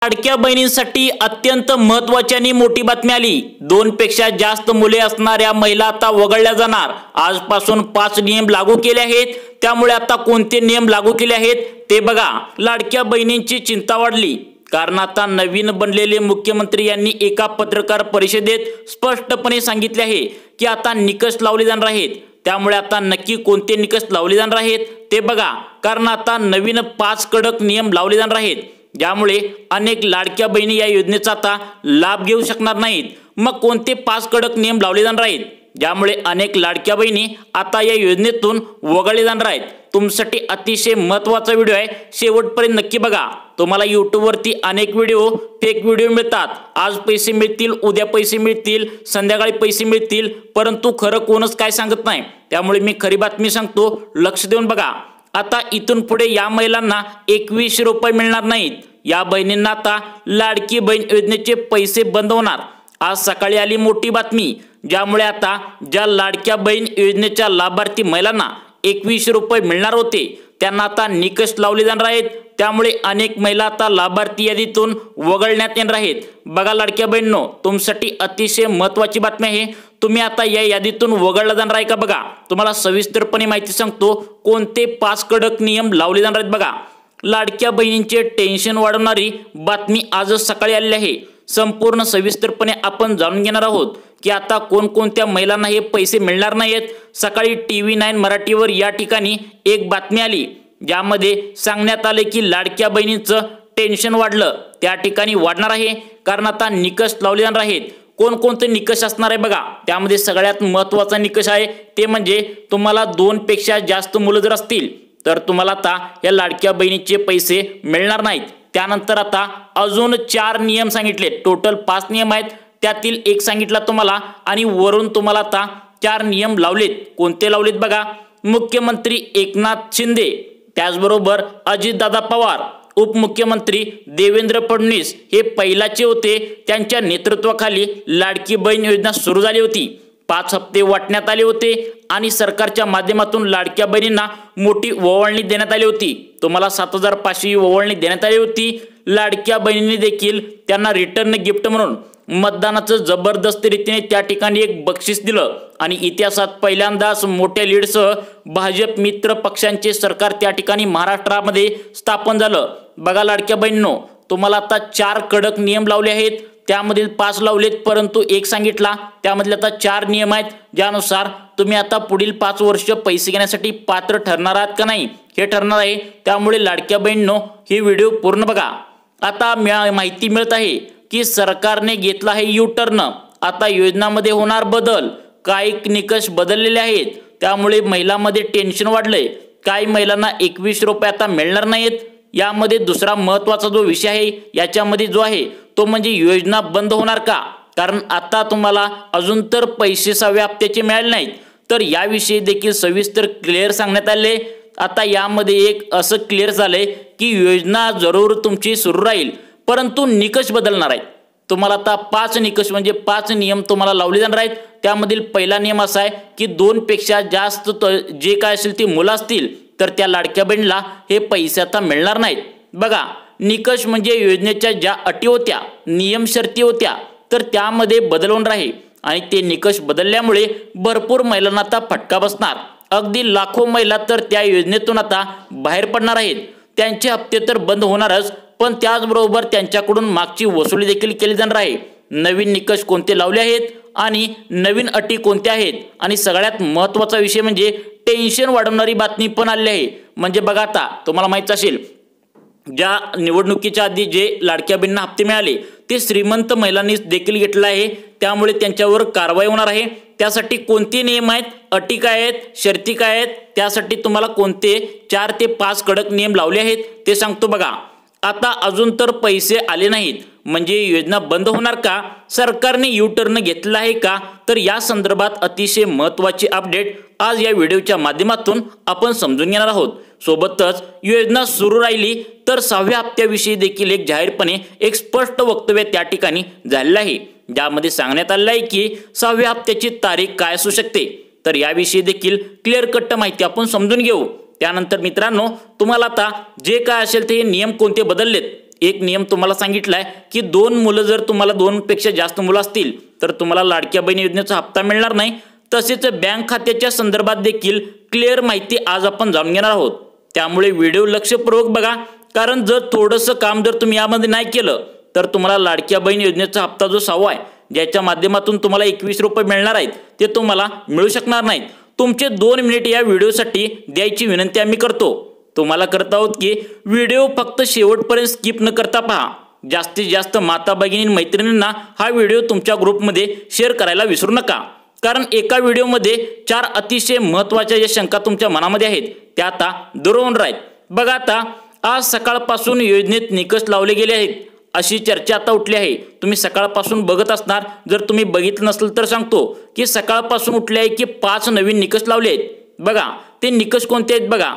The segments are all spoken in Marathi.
लाडक्या बहिणींसाठी अत्यंत महत्त्वाची आणि मोठी बातमी आली। 2 पेक्षा जास्त मुले असणाऱ्या महिला आता वगळल्या जाणार। आजपासून 5 नियम लागू केले आहेत। त्यामुळे आता कोणते नियम लागू केले आहेत ते बघा। लाडक्या बहिणींची चिंता वाढली, कारण आता नवीन बनलेले मुख्यमंत्री यांनी एका पत्रकार परिषदेत स्पष्टपणे सांगितले आहे की आता निकष लावले जाणार आहेत। त्यामुळे आता नक्की कोणते निकष लावले जाणार आहेत ते बघा, कारण आता नवीन 5 कडक नियम लावले जाणार आहेत, ज्यामुळे अनेक लाडक्या बहिणी या योजनेचा आता लाभ घेऊ शकणार नाहीत। मग कोणते 5 कडक नियम लावले जाणार आहेत ज्यामुळे अनेक लाडक्या बहिणी आता या योजनेतून वगळले जाणार आहेत? तुमच्यासाठी अतिशय महत्त्वाचा व्हिडिओ आहे, शेवटपर्यंत नक्की बघा। तुम्हाला YouTube वरती अनेक व्हिडिओ फेक व्हिडिओ मिळतात। आज पैसे मिळतील, उद्या पैसे मिळतील, संध्याकाळी पैसे मिळतील, परंतु खरं कोणच काय सांगत नाही। त्यामुळे मी खरी बातमी सांगतो, लक्ष देऊन बघा। आता इथून पुढे या महिलांना 2100 रुपये मिळणार नाहीत। या बहिणींना आता लाडकी बहीण योजनेचे पैसे बंद होणार। आज सकाळी आली मोठी बातमी, ज्यामुळे आता ज्या लाडक्या बहीण योजनेच्या लाभार्थी महिलांना 2100 रुपये मिळणार होते त्यांना आता निकष लावले जाणार आहेत। त्यामुळे अनेक महिला आता लाभार्थी यादीतून वगळण्यात येणार आहेत। बघा लाडक्या बहिणींनो, तुमच्यासाठी अतिशय महत्त्वाची बातमी आहे। तुम्ही आता या यादीतून वगळला जाणार आहे का बघा। तुम्हाला सविस्तरपणे माहिती सांगतो, कोणते 5 कडक नियम लावले जाणार आहेत बघा। लाडक्या बहिणींचे टेन्शन वाढवणारी बातमी आजच सकाळी आलेली आहे। संपूर्ण सविस्तरपणे आपण जाणून घेणार आहोत की आता कोणकोणत्या महिलांना हे पैसे मिळणार नाहीत। सकाळी TV9 मराठीवर या ठिकाणी एक बातमी आली, ज्यामध्ये सांगण्यात आले की लाडक्या बहिणींचं टेन्शन वाढलं, त्या ठिकाणी वाढणार आहे, कारण आता निकष लावले जाणार आहेत। कोणकोणते निकष असणार आहे बघा। त्यामध्ये सगळ्यात महत्त्वाचा निकष आहे ते म्हणजे तुम्हाला 2 पेक्षा जास्त मुलं जर असतील तर तुम्हाला आता या लाडक्या बहिणीचे पैसे मिळणार नाहीत। त्यानंतर आता अजून 4 नियम सांगितले, टोटल 5 नियम आहेत, त्यातील एक सांगितला तुम्हाला, आणि वरून तुम्हाला आता 4 नियम लावलेत। कोणते लावलेत बघा। मुख्यमंत्री एकनाथ शिंदे, त्याचबरोबर अजितदादा पवार, उपमुख्यमंत्री देवेंद्र फडणवीस हे पहिलाचे होते, त्यांच्या नेतृत्वाखाली लाडकी बहीण योजना सुरू झाली होती। 5 हप्ते वाटण्यात आले होते आणि सरकारच्या माध्यमातून लाडक्या बहिणींना मोठी ओवाळणी देण्यात आली होती। तुम्हाला 7500 ओवाळणी देण्यात आली होती। लाडक्या बहिणींनी देखील त्यांना रिटर्न गिफ्ट म्हणून मतदानाचं जबरदस्त रीतीने त्या ठिकाणी एक बक्षीस दिलं आणि इतिहासात पहिल्यांदाच मोठ्या लीडसह भाजप मित्र पक्षांचे सरकार त्या ठिकाणी महाराष्ट्रामध्ये स्थापन झालं। बघा लाडक्या बहिणींनो, तुम्हाला आता 4 कडक नियम लावले आहेत, त्यामधील 5 लावलेत, परंतु एक सांगितला, त्यामधले आता 4 नियम आहेत, ज्यानुसार तुम्ही आता पुढील 5 वर्ष पैसे घेण्यासाठी पात्र ठरणार आहात का नाही हे ठरणार आहे। त्यामुळे लाडक्या बहिणींनो, ही व्हिडिओ पूर्ण बघा। आता माहिती मिळत आहे की सरकारने घेतला आहे U-टर्न। आता योजनामध्ये होणार बदल, काही निकष बदललेले आहेत, त्यामुळे महिलांमध्ये टेन्शन वाढलंय। काही महिलांना 2100 रुपये आता मिळणार नाहीत। यामध्ये दुसरा महत्त्वाचा जो विषय आहे याच्यामध्ये जो आहे तो म्हणजे योजना बंद होणार का, कारण आता तुम्हाला अजून तर पैसे 6व्या हप्त्याचे मिळाले नाहीत, तर याविषयी देखील सविस्तर क्लिअर सांगण्यात आले। आता यामध्ये एक असं क्लिअर झालंय की योजना जरूर तुमची सुरू राहील, परंतु निकष बदलणार आहेत। तुम्हाला आता 5 निकष म्हणजे 5 नियम तुम्हाला लावले जाणार आहेत। त्यामधील पहिला नियम असा आहे की 2 पेक्षा जास्त जे काय असेल ती मुलं असतील तर त्या लाडक्या बहिणीला हे पैसे आता मिळणार नाहीत। बघा, निकष म्हणजे योजनेच्या ज्या अटी होत्या, नियम शर्ती होत्या, तर त्यामध्ये बदल होणार आहे आणि ते निकष बदलल्यामुळे भरपूर महिलांना आता फटका बसणार। अगदी लाखो महिला तर त्या योजनेतून आता बाहेर पडणार आहेत। त्यांचे हप्ते तर बंद होणारच, पण त्याचबरोबर त्यांच्याकडून मागची वसुली देखील केली जाणार आहे। नवीन निकष कोणते लावले आहेत आणि नवीन अटी कोणत्या आहेत, आणि सगळ्यात महत्त्वाचा विषय म्हणजे टेन्शन वाढवणारी बातमी पण आली आहे। म्हणजे बघा, आता तुम्हाला माहित असेल, ज्या निवडणुकीच्या आधी जे लाडक्या बहिणींना हप्ते मिळाले ते श्रीमंत महिलांनी देखील घेतले आहे, त्यामुळे त्यांच्यावर कारवाई होणार आहे। त्यासाठी कोणते नियम आहेत, अटी काय आहेत, शर्ती काय आहेत, त्यासाठी तुम्हाला कोणते 4 ते 5 कडक नियम लावले आहेत ते सांगतो बघा। आता अजून तर पैसे आले नाहीत, म्हणजे योजना बंद होणार का, सरकारने U-टर्न घेतला आहे का, तर या संदर्भात अतिशय महत्त्वाची अपडेट आज या व्हिडिओच्या माध्यमातून आपण समजून घेणार आहोत। सोबतच योजना सुरू राहिली तर 6व्या हप्त्याविषयी देखील एक जाहीरपणे एक स्पष्ट वक्तव्य त्या ठिकाणी झालेलं आहे, ज्यामध्ये सांगण्यात आलेलं आहे की 6व्या हप्त्याची तारीख काय असू शकते। तर याविषयी देखील क्लिअर कट माहिती आपण समजून घेऊ। त्यानंतर मित्रांनो, तुम्हाला आता जे काय असेल ते नियम कोणते बदललेत एक नियम तुम्हाला सांगितलाय की 2 मुलं जर तुम्हाला 2 पेक्षा जास्त मुलं असतील तर तुम्हाला लाडक्या बहीण योजनेचा हप्ता मिळणार नाही। तसेच बँक खात्याच्या संदर्भात देखील क्लिअर माहिती आज आपण जाणून घेणार आहोत, त्यामुळे व्हिडिओ लक्षपूर्वक बघा, कारण जर थोडंसं काम जर तुम्ही यामध्ये नाही केलं तर तुम्हाला लाडक्या बहीण योजनेचा हप्ता जो 6वा आहे ज्याच्या माध्यमातून तुम्हाला 21 रुपये मिळणार आहेत ते तुम्हाला मिळू शकणार नाहीत। तुमचे 2 मिनिट या व्हिडिओसाठी द्यायची विनंती आम्ही करतो। तुम्हाला करत आहोत की व्हिडिओ फक्त शेवटपर्यंत स्किप न करता पहा। जास्तीत जास्त माता भगिनी मैत्रिणींना हा व्हिडिओ तुमच्या ग्रुपमध्ये शेअर करायला विसरू नका, कारण एका व्हिडिओमध्ये 4 अतिशय महत्त्वाच्या ज्या शंका तुमच्या मनामध्ये आहेत त्या आता दूर होणार आहेत। बघा, आता आज सकाळपासून योजनेत निकष लावले गेले आहेत अशी चर्चा आता उठली आहे। तुम्ही सकाळपासून बघत असणार, जर तुम्ही बघितलं नसेल तर सांगतो की सकाळपासून उठले आहे की 5 नवीन निकष लावले आहेत। बघा, ते निकष कोणते आहेत बघा।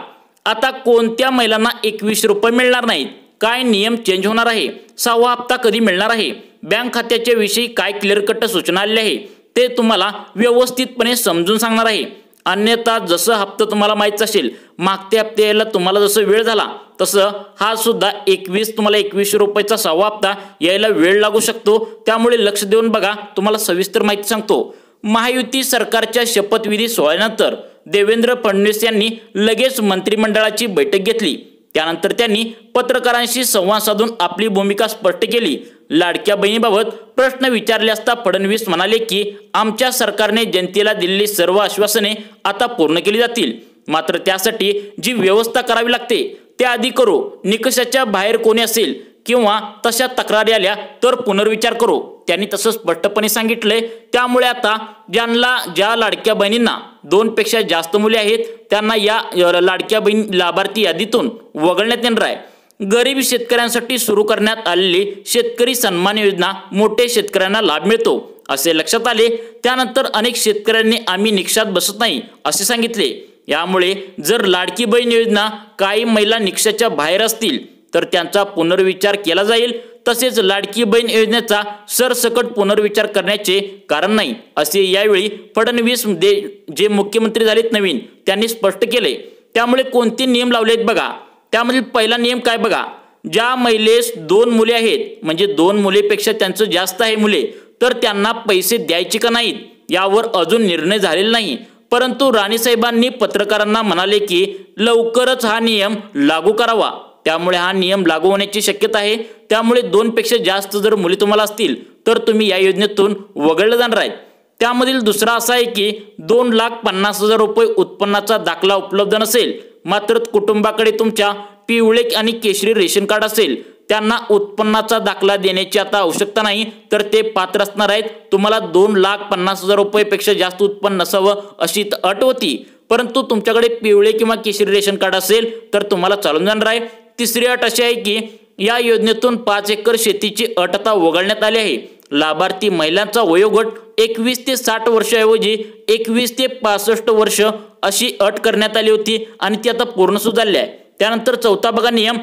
आता कोणत्या महिलांना 21 रुपये मिळणार नाहीत, काय नियम चेंज होणार आहे, 6वा हप्ता कधी मिळणार आहे, बँक खात्याच्या विषयी काय क्लिअर कट सूचना आलेली आहे ते तुम्हाला व्यवस्थितपणे समजून सांगणार आहे। अन्यथा जसं हप्ता तुम्हाला माहित असेल मागच्या हप्ते यायला तुम्हाला जसं वेळ झाला तसं हा सुद्धा 21 रुपयाचा 6वा हप्ता यायला वेळ लागू शकतो, त्यामुळे लक्ष देऊन बघा। तुम्हाला सविस्तर माहिती सांगतो। महायुती सरकारच्या शपथविधी सोहळ्यानंतर देवेंद्र फडणवीस यांनी लगेच मंत्रिमंडळाची बैठक घेतली। त्यानंतर त्यांनी पत्रकारांशी संवाद साधून आपली भूमिका स्पष्ट केली। लाडक्या बहिणीबाबत प्रश्न विचारले असता फडणवीस म्हणाले की आमच्या सरकारने जनतेला दिलेली सर्व आश्वासने आता पूर्ण केली जातील, मात्र त्यासाठी जी व्यवस्था करावी लागते ते आधी करू। निकषाच्या बाहेर कोणी असेल किंवा तशा तक्रारी आल्या तर पुनर्विचार करू, त्यांनी तसं स्पष्टपणे सांगितलंय। त्यामुळे आता ज्या लाडक्या बहिणींना 2 पेक्षा जास्त मुले आहेत त्यांना या लाडक्या बहीण लाभार्थी यादीतून वगळण्यात येणार आहे। गरीब शेतकऱ्यांसाठी सुरू करण्यात आलेली शेतकरी सन्मान योजना मोठे शेतकऱ्यांना लाभ मिळतो असे लक्षात आले। त्यानंतर अनेक शेतकऱ्यांनी आम्ही निकषात बसत नाही असे सांगितले। यामुळे जर लाडकी बहीण योजना काही महिला निकषाच्या बाहेर असतील तर त्यांचा पुनर्विचार केला जाईल। तसेच लाडकी बहीण योजनेचा सरसकट पुनर्विचार करण्याचे कारण नाही असे यावेळी फडणवीस जे मुख्यमंत्री झालेत नवीन त्यांनी स्पष्ट केले। त्यामुळे कोणते नियम लावलेत बघा। त्यामध्ये पहिला नियम काय बघा, ज्या महिलेस 2 मुले आहेत म्हणजे 2 मुलेपेक्षा त्यांचं जास्त आहे मुले तर त्यांना पैसे द्यायचे का नाहीत यावर अजून निर्णय झालेला नाही, परंतु राणीसाहेबांनी पत्रकारांना म्हणाले की लवकरच हा नियम लागू करावा, त्यामुळे हा नियम लागू होण्याची शक्यता आहे। त्यामुळे 2 पेक्षा जास्त जर मुली तुम्हाला असतील तर तुम्ही या योजनेतून वगळले जाणार आहेत। त्यामधील दुसरा असा आहे की 2,50,000 रुपये उत्पन्नाचा दाखला उपलब्ध नसेल, मात्र कुटुंबाकडे तुमच्या पिवळे आणि केशरी रेशन कार्ड असेल त्यांना उत्पन्नाचा दाखला देण्याची आता आवश्यकता नाही, तर ते पात्र असणार आहेत। तुम्हाला 2,50,000 रुपयेपेक्षा जास्त उत्पन्न नसावं अशी अट होती, परंतु तुमच्याकडे पिवळे किंवा केशरी रेशन कार्ड असेल तर तुम्हाला चालून जाणार आहे। तिसरी अट अशी आहे की या योजनेतून 5 एकर शेतीची अट आता वगळण्यात आली आहे। लाभार्थी महिलांचा वयोगट 21 ते 60 वर्षाऐवजी 21 ते 65 वर्ष अशी अट करण्यात आली होती आणि ती आता पूर्ण सुधारली आहे। त्यानंतर चौथा बघा नियम,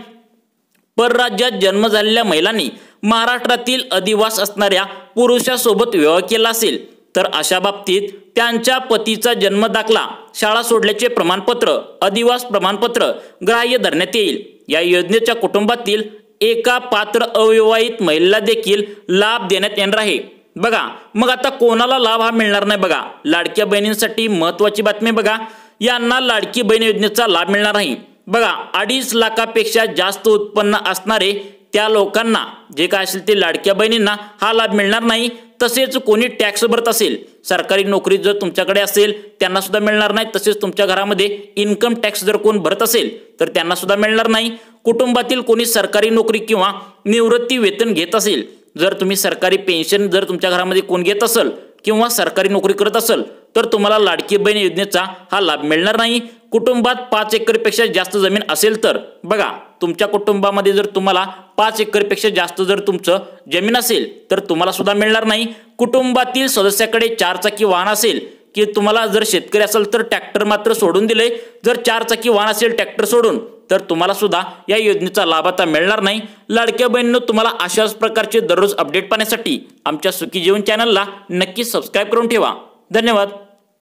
परराज्यात जन्म झालेल्या महिलांनी महाराष्ट्रातील अधिवास असणाऱ्या पुरुषासोबत विवाह केला असेल तर अशा बाबतीत त्यांच्या पतीचा जन्म दाखला, शाळा सोडल्याचे प्रमाणपत्र, अधिवास प्रमाणपत्र ग्राह्य धरण्यात येईल। या योजनेच्या कुटुंबातील एका पात्र अविवाहित महिलेला देखील लाभ देण्यात येणार आहे। बघा, मग आता कोणाला लाभ हा मिळणार नाही बघा। लाडक्या बहिणींसाठी महत्त्वाची बातमी बघा, यांना लाडकी बहीण योजनेचा लाभ मिळणार नाही। बघा, 2.5 लाखापेक्षा जास्त उत्पन्न असणारे त्या लोकांना जे काय असेल ते लाडक्या बहिणींना हा लाभ मिळणार नाही। तसेच कोणी टॅक्स भरत असेल, सरकारी नोकरी जर तुमच्याकडे असेल त्यांना सुद्धा मिळणार नाही। तसेच तुमच्या घरामध्ये इन्कम टॅक्स जर कोण भरत असेल तर त्यांना सुद्धा मिळणार नाही। कुटुंबातील कोणी सरकारी नोकरी किंवा निवृत्ती वेतन घेत असेल, जर तुम्ही सरकारी पेन्शन जर तुमच्या घरामध्ये कोण घेत असेल किंवा सरकारी नोकरी करत असेल तर तुम्हाला लाडकी बहीण योजनेचा हा लाभ मिळणार नाही। कुटुंबात 5 एकरपेक्षा जास्त जमीन असेल तर बघा, तुमच्या कुटुंबामध्ये जर तुम्हाला 5 एकरपेक्षा जास्त जर तुमचं जमीन असेल तर तुम्हाला सुद्धा मिळणार नाही। कुटुंबातील सदस्याकडे 4 चाकी वाहन असेल की तुम्हाला जर शेतकरी असेल तर ट्रॅक्टर मात्र सोडून दिले, जर 4 चाकी वाहन असेल ट्रॅक्टर सोडून तर तुम्हाला सुद्धा या योजनेचा लाभ आता मिळणार नाही। लाडक्या बहिणींनो, तुम्हाला अशाच प्रकारचे दररोज अपडेट पाहण्यासाठी आमच्या सुखी जीवन चॅनलला नक्की सबस्क्राइब करून ठेवा। धन्यवाद।